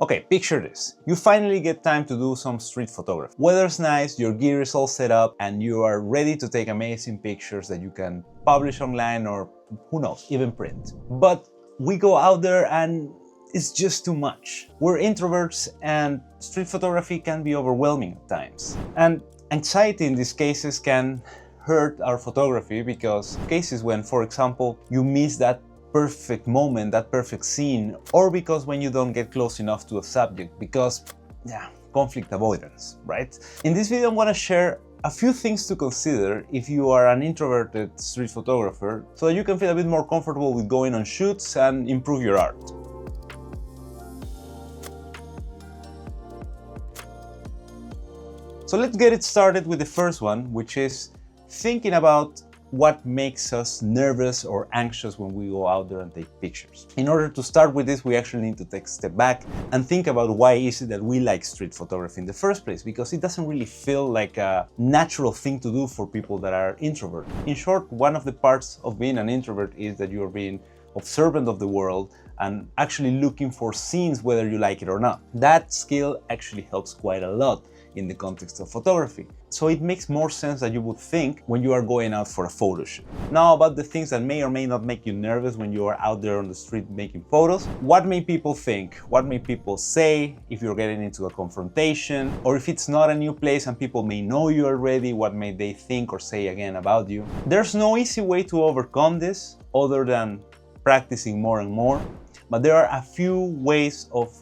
Okay, picture this. You finally get time to do some street photography. Weather's nice, your gear is all set up, and you are ready to take amazing pictures that you can publish online or, who knows, even print. But we go out there and it's just too much. We're introverts and street photography can be overwhelming at times. And anxiety in these cases can hurt our photography because cases when, for example, you miss that perfect moment, that perfect scene, or because when you don't get close enough to a subject because, conflict avoidance, right? In this video, I'm going to share a few things to consider if you are an introverted street photographer so that you can feel a bit more comfortable with going on shoots and improve your art. So let's get it started with the first one, which is thinking about what makes us nervous or anxious when we go out there and take pictures. In order to start with this, we actually need to take a step back and think about why is it that we like street photography in the first place, because it doesn't really feel like a natural thing to do for people that are introverted. In short, one of the parts of being an introvert is that you're being observant of the world and actually looking for scenes whether you like it or not. That skill actually helps quite a lot in the context of photography. So it makes more sense that you would think when you are going out for a photo shoot. Now about the things that may or may not make you nervous when you are out there on the street making photos. What may people think? What may people say if you're getting into a confrontation? Or if it's not a new place and people may know you already, what may they think or say again about you? There's no easy way to overcome this other than practicing more and more. But there are a few ways of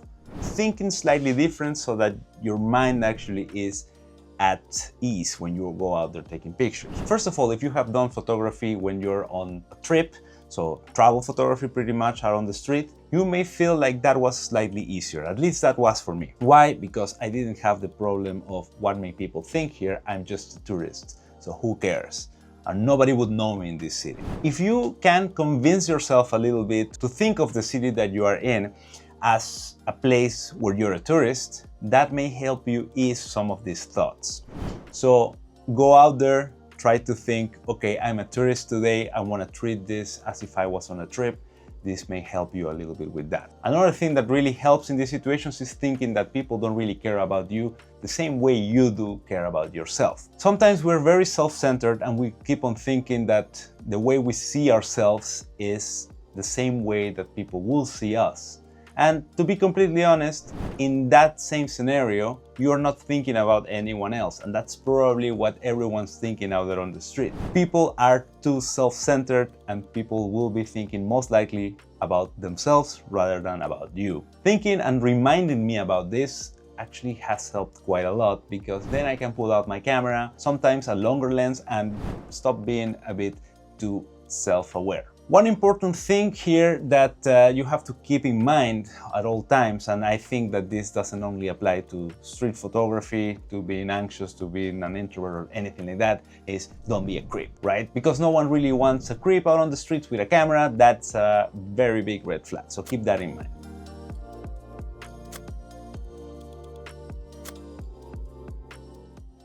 thinking slightly different so that your mind actually is at ease when you go out there taking pictures. First of all, if you have done photography when you're on a trip, so travel photography pretty much out on the street, you may feel like that was slightly easier. At least that was for me. Why? Because I didn't have the problem of what may people think here. I'm just a tourist, so who cares? And nobody would know me in this city. If you can convince yourself a little bit to think of the city that you are in as a place where you're a tourist, that may help you ease some of these thoughts. So go out there, try to think, okay, I'm a tourist today, I want to treat this as if I was on a trip. This may help you a little bit with that. Another thing that really helps in these situations is thinking that people don't really care about you the same way you do care about yourself. Sometimes we're very self-centered and we keep on thinking that the way we see ourselves is the same way that people will see us. And to be completely honest, in that same scenario, you're not thinking about anyone else. And that's probably what everyone's thinking out there on the street. People are too self-centered and people will be thinking most likely about themselves rather than about you. Thinking and reminding me about this actually has helped quite a lot because then I can pull out my camera, sometimes a longer lens, and stop being a bit too self-aware. One important thing here that you have to keep in mind at all times, and I think that this doesn't only apply to street photography, to being anxious, to being an introvert or anything like that, is don't be a creep, right? Because no one really wants a creep out on the streets with a camera. That's a very big red flag, so keep that in mind.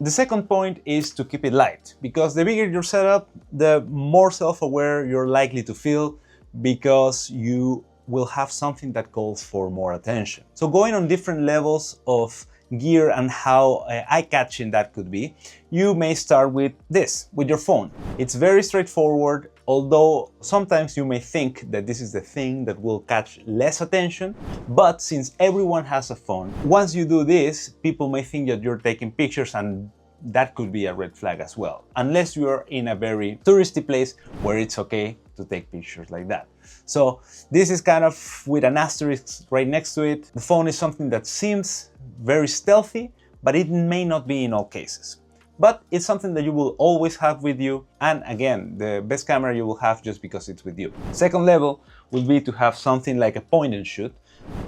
The second point is to keep it light, because the bigger your setup, the more self-aware you're likely to feel because you will have something that calls for more attention. So going on different levels of gear and how eye-catching that could be, you may start with this, with your phone. It's very straightforward, although sometimes you may think that this is the thing that will catch less attention, but since everyone has a phone, once you do this, people may think that you're taking pictures, and that could be a red flag as well, unless you're in a very touristy place where it's okay to take pictures like that. So this is kind of with an asterisk right next to it. The phone is something that seems very stealthy, but it may not be in all cases. But it's something that you will always have with you, and again, the best camera you will have just because it's with you. Second level will be to have something like a point and shoot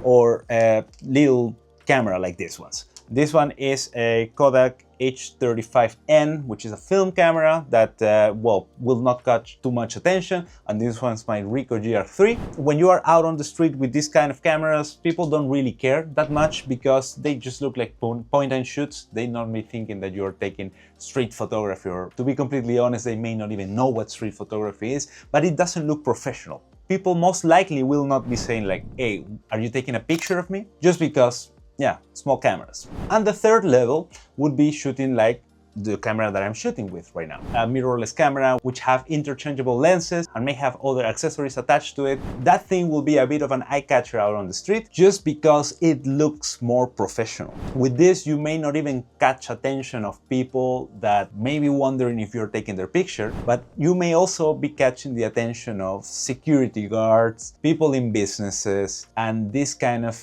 or a little camera like this one. This one is a Kodak H35N, which is a film camera that, will not catch too much attention. And this one's my Ricoh GR3. When you are out on the street with this kind of cameras, people don't really care that much because they just look like point and shoots. They not be thinking that you're taking street photography, or to be completely honest, they may not even know what street photography is, but it doesn't look professional. people most likely will not be saying like, hey, are you taking a picture of me? Just because, yeah, small cameras. And the third level would be shooting like the camera that I'm shooting with right now. A mirrorless camera which have interchangeable lenses and may have other accessories attached to it. That thing will be a bit of an eye catcher out on the street just because it looks more professional. With this, you may not even catch attention of people that may be wondering if you're taking their picture, but you may also be catching the attention of security guards, people in businesses, and this kind of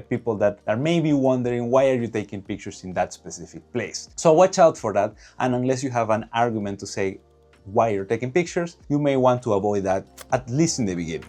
people that are maybe wondering why are you taking pictures in that specific place. So watch out for that, and unless you have an argument to say why you're taking pictures, you may want to avoid that, at least in the beginning.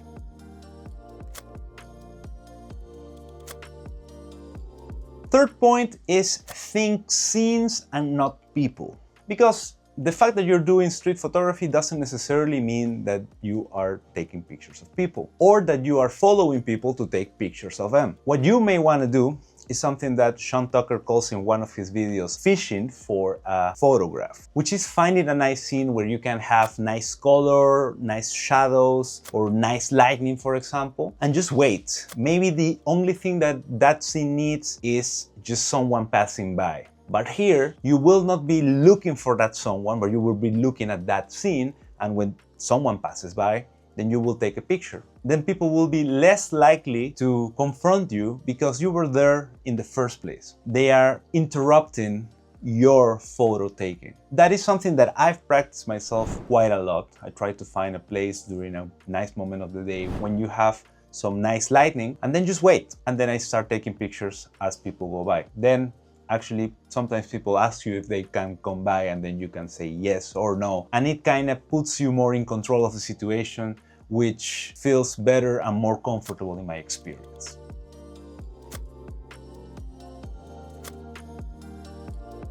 Third point is think scenes and not people. Because the fact that you're doing street photography doesn't necessarily mean that you are taking pictures of people or that you are following people to take pictures of them. What you may want to do is something that Sean Tucker calls in one of his videos fishing for a photograph, which is finding a nice scene where you can have nice color, nice shadows, or nice lighting, for example, and just wait. Maybe the only thing that that scene needs is just someone passing by. But here, you will not be looking for that someone, but you will be looking at that scene, and when someone passes by, then you will take a picture. Then people will be less likely to confront you because you were there in the first place. They are interrupting your photo taking. That is something that I've practiced myself quite a lot. I try to find a place during a nice moment of the day when you have some nice lighting, and then just wait. And then I start taking pictures as people go by. Then actually, sometimes people ask you if they can come by, and then you can say yes or no. And it kind of puts you more in control of the situation, which feels better and more comfortable in my experience.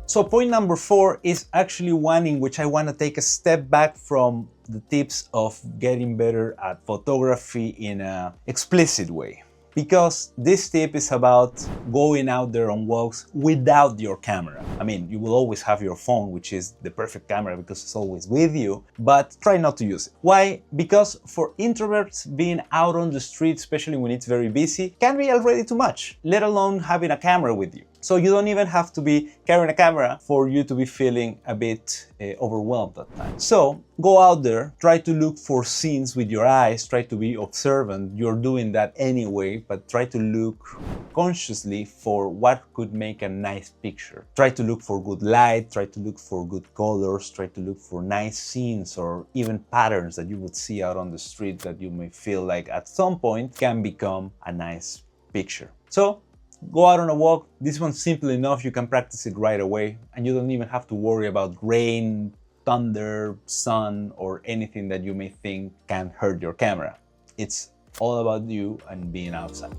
So point number 4 is actually one in which I want to take a step back from the tips of getting better at photography in an explicit way. Because this tip is about going out there on walks without your camera. I mean, you will always have your phone, which is the perfect camera because it's always with you, but try not to use it. Why? Because for introverts, being out on the street, especially when it's very busy, can be already too much, let alone having a camera with you. So you don't even have to be carrying a camera for you to be feeling a bit overwhelmed at times. So go out there, try to look for scenes with your eyes, try to be observant. You're doing that anyway, but try to look consciously for what could make a nice picture. Try to look for good light, try to look for good colors, try to look for nice scenes or even patterns that you would see out on the street that you may feel like at some point can become a nice picture. So go out on a walk. This one's simple enough, you can practice it right away, and you don't even have to worry about rain, thunder, sun, or anything that you may think can hurt your camera. It's all about you and being outside.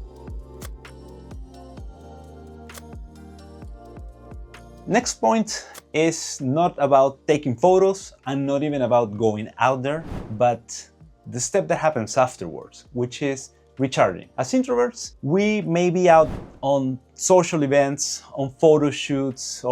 Next point is not about taking photos and not even about going out there, but the step that happens afterwards, which is recharging. As introverts, we may be out on social events, on photo shoots,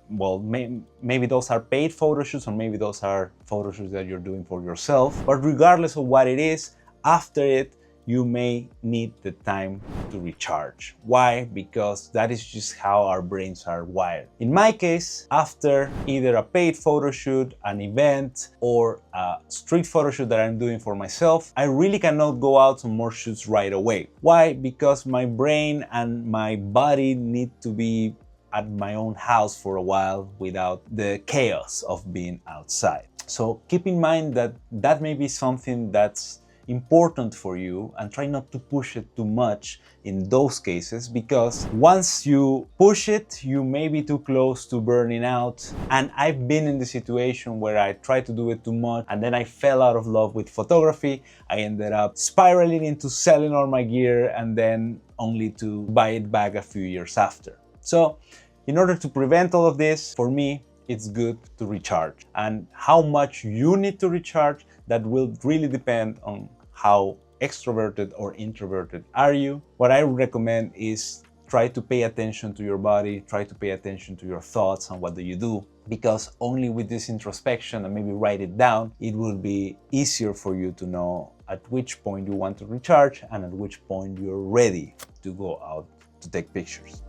maybe those are paid photo shoots or maybe those are photo shoots that you're doing for yourself. But regardless of what it is, after it, you may need the time to recharge. Why? Because that is just how our brains are wired. In my case, after either a paid photo shoot, an event, or a street photo shoot that I'm doing for myself, I really cannot go out on more shoots right away. Why? Because my brain and my body need to be at my own house for a while without the chaos of being outside. So keep in mind that that may be something that's important for you, and try not to push it too much in those cases, because once you push it, you may be too close to burning out. And I've been in the situation where I tried to do it too much and then I fell out of love with photography. I ended up spiraling into selling all my gear and then only to buy it back a few years after. So in order to prevent all of this, for me, it's good to recharge. And how much you need to recharge, that will really depend on how extroverted or introverted are you. What I recommend is try to pay attention to your body, try to pay attention to your thoughts and what do you do, because only with this introspection and maybe write it down, it will be easier for you to know at which point you want to recharge and at which point you're ready to go out to take pictures.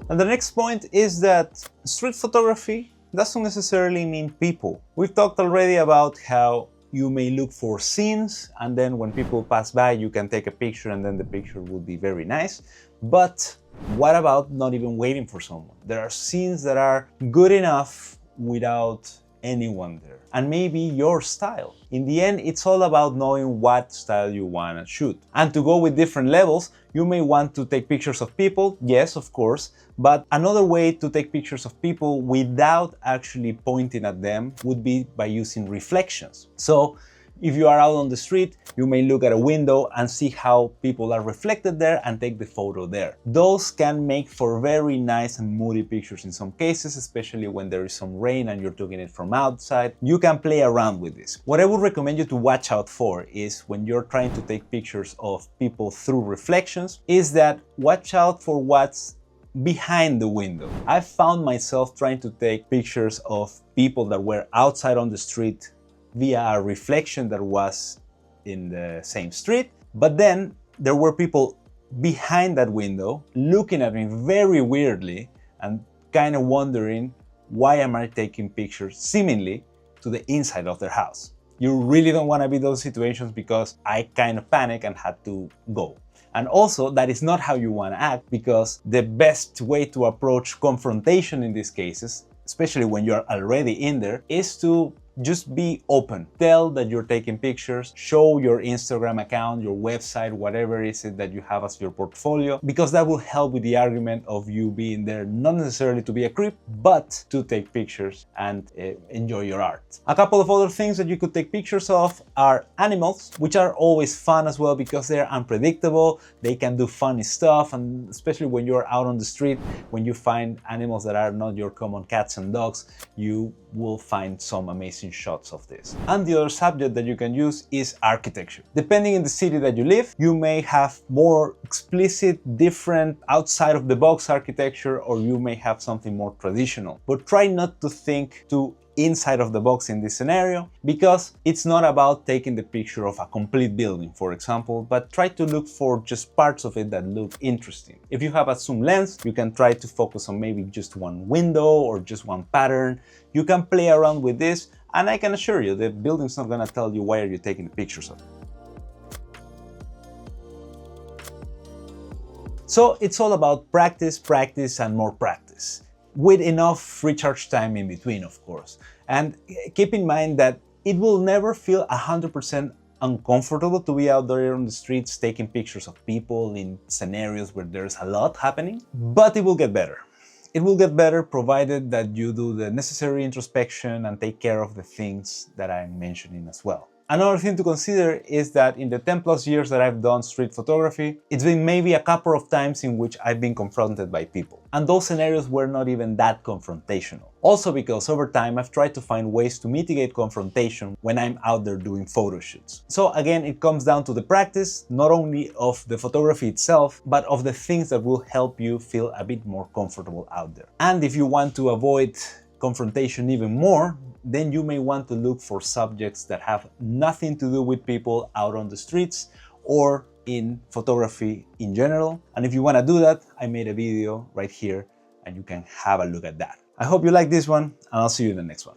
And the next point is that street photography doesn't necessarily mean people. We've talked already about how you may look for scenes, and then when people pass by, you can take a picture and then the picture will be very nice. But what about not even waiting for someone? There are scenes that are good enough without anyone there, and maybe your style. In the end, it's all about knowing what style you want to shoot. And to go with different levels, you may want to take pictures of people, yes, of course, but another way to take pictures of people without actually pointing at them would be by using reflections. So if you are out on the street, you may look at a window and see how people are reflected there and take the photo there. Those can make for very nice and moody pictures in some cases, especially when there is some rain and you're taking it from outside. You can play around with this. What I would recommend you to watch out for is when you're trying to take pictures of people through reflections, is that watch out for what's behind the window. I found myself trying to take pictures of people that were outside on the street via a reflection that was in the same street, but then there were people behind that window looking at me very weirdly and kind of wondering, why am I taking pictures seemingly to the inside of their house? You really don't want to be those situations, because I kind of panicked and had to go. And also, that is not how you want to act, because the best way to approach confrontation in these cases, especially when you're already in there, is to just be open. Tell that you're taking pictures, show your Instagram account, your website, whatever is it that you have as your portfolio, because that will help with the argument of you being there not necessarily to be a creep, but to take pictures and enjoy your art. A couple of other things that you could take pictures of are animals, which are always fun as well because they're unpredictable, they can do funny stuff, and especially when you're out on the street, when you find animals that are not your common cats and dogs, you will find some amazing shots of this. And the other subject that you can use is architecture. Depending on the city that you live, you may have more explicit, different, outside of the box architecture, or you may have something more traditional. But try not to think too inside of the box in this scenario, because it's not about taking the picture of a complete building, for example, but try to look for just parts of it that look interesting. If you have a zoom lens, you can try to focus on maybe just one window or just one pattern. You can play around with this, and I can assure you the building's not going to tell you why are you taking the pictures of it. So it's all about practice, practice, and more practice, with enough recharge time in between, of course. And keep in mind that it will never feel 100% uncomfortable to be out there on the streets taking pictures of people in scenarios where there's a lot happening, but it will get better. It will get better provided that you do the necessary introspection and take care of the things that I'm mentioning as well. Another thing to consider is that in the 10+ years that I've done street photography, it's been maybe a couple of times in which I've been confronted by people. And those scenarios were not even that confrontational. Also because over time I've tried to find ways to mitigate confrontation when I'm out there doing photo shoots. So again, it comes down to the practice, not only of the photography itself, but of the things that will help you feel a bit more comfortable out there. And if you want to avoid confrontation even more, then you may want to look for subjects that have nothing to do with people out on the streets or in photography in general. And if you want to do that, I made a video right here and you can have a look at that. I hope you like this one, and I'll see you in the next one.